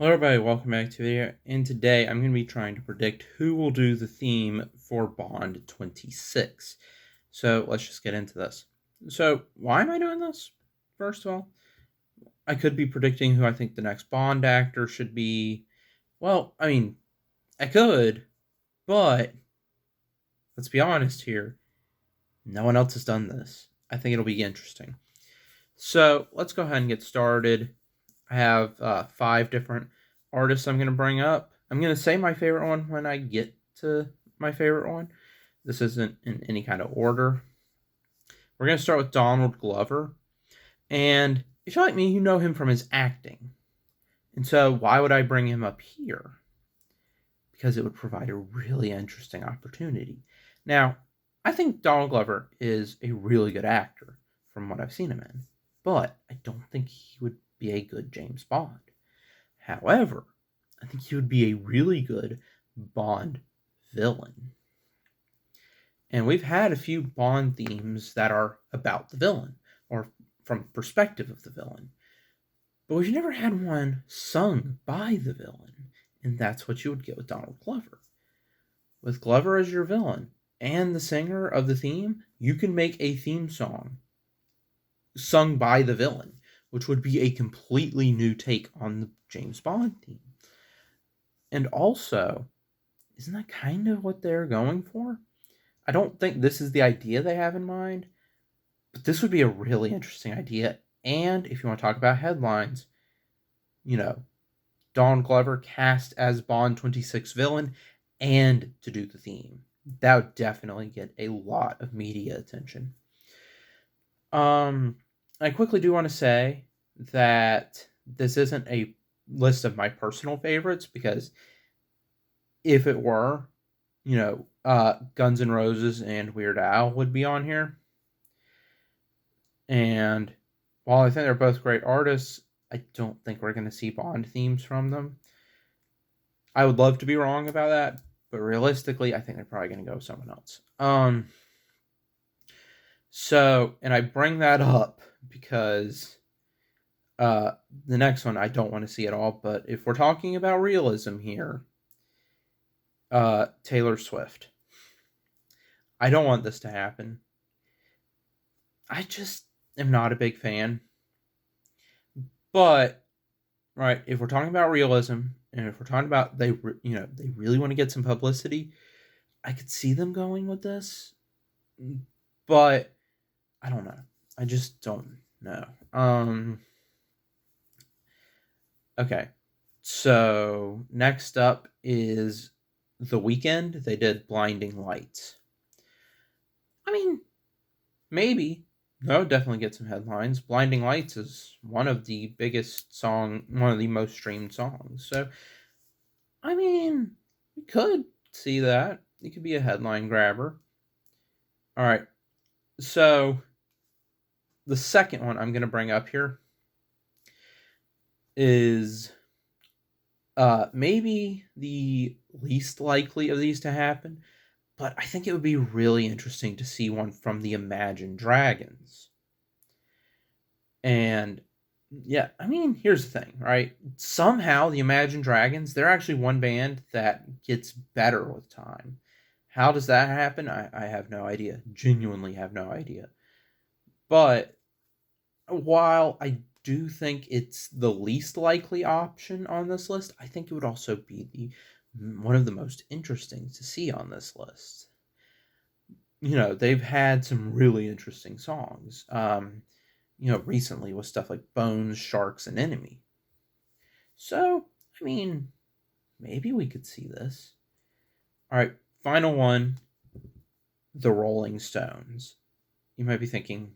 Hello everybody, welcome back to the video, and today I'm going to be trying to predict who will do the theme for Bond 26. So let's just get into this. So why am I doing this? First of all, I could be predicting who I think the next Bond actor should be. Well, I could, but let's be honest here, no one else has done this. I think it'll be interesting. So let's go ahead and get started. I have 5 different artists I'm going to bring up. I'm going to say my favorite one when I get to my favorite one. This isn't in any kind of order. We're going to start with Donald Glover. And if you're like me, you know him from his acting. And so why would I bring him up here? Because it would provide a really interesting opportunity. Now, I think Donald Glover is a really good actor from what I've seen him in. But I don't think he would be a good James Bond. However, I think he would be a really good Bond villain. And we've had a few Bond themes that are about the villain, or from perspective of the villain. But we've never had one sung by the villain, and that's what you would get with Donald Glover. With Glover as your villain and the singer of the theme, you can make a theme song sung by the villain, which would be a completely new take on the James Bond theme. And also, isn't that kind of what they're going for? I don't think this is the idea they have in mind, but this would be a really interesting idea. And if you want to talk about headlines, Donald Glover cast as Bond 26 villain and to do the theme. That would definitely get a lot of media attention. I quickly do want to say that this isn't a list of my personal favorites, because if it were, Guns N' Roses and Weird Al would be on here. And while I think they're both great artists, I don't think we're going to see Bond themes from them. I would love to be wrong about that, but realistically, I think they're probably going to go with someone else. And I bring that up because the next one I don't want to see at all, but if we're talking about realism here, Taylor Swift. I don't want this to happen. I just am not a big fan. But, right, if we're talking about realism, and if we're talking about they really want to get some publicity, I could see them going with this. But I don't know. I just don't know. Okay. So next up is The Weeknd. They did Blinding Lights. Maybe. That would definitely get some headlines. Blinding Lights is one of the most streamed songs. So, we could see that. It could be a headline grabber. All right. So, the second one I'm going to bring up here is maybe the least likely of these to happen, but I think it would be really interesting to see one from the Imagine Dragons. And yeah, here's the thing, right? Somehow the Imagine Dragons, they're actually one band that gets better with time. How does that happen? I have no idea. Genuinely have no idea. But while I do think it's the least likely option on this list, I think it would also be one of the most interesting to see on this list. They've had some really interesting songs. Recently with stuff like Bones, Sharks, and Enemy. So, maybe we could see this. All right, final one, The Rolling Stones. You might be thinking,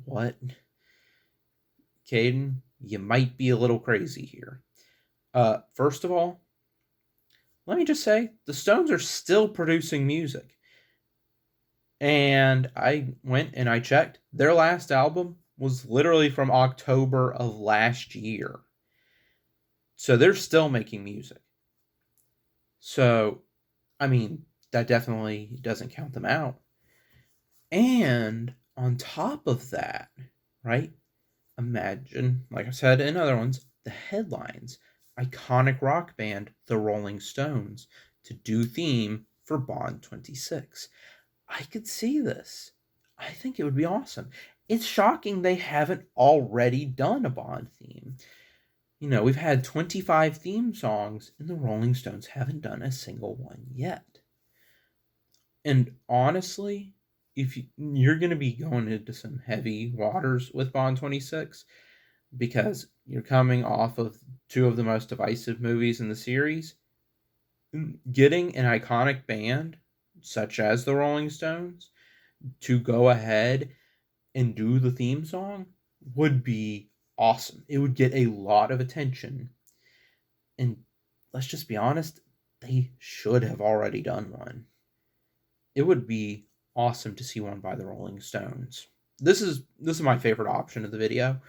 what? Caden, you might be a little crazy here. First of all, let me just say, the Stones are still producing music. And I went and I checked. Their last album was literally from October of last year. So they're still making music. So, that definitely doesn't count them out. And on top of that, right, imagine, like I said in other ones, the headlines. iconic rock band, the Rolling Stones, to do theme for Bond 26. I could see this. I think it would be awesome. It's shocking they haven't already done a Bond theme. We've had 25 theme songs, and the Rolling Stones haven't done a single one yet. And honestly, if you're going to be going into some heavy waters with Bond 26, because you're coming off of two of the most divisive movies in the series, getting an iconic band such as the Rolling Stones to go ahead and do the theme song would be awesome. It would get a lot of attention. And let's just be honest, they should have already done one. It would be awesome to see one by the Rolling Stones. This is my favorite option of the video.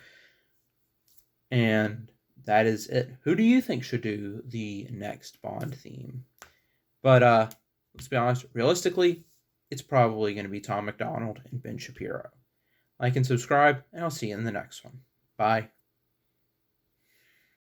And that is it. Who do you think should do the next Bond theme? But let's be honest, realistically, it's probably going to be Tom MacDonald and Ben Shapiro. Like and subscribe, and I'll see you in the next one. Bye.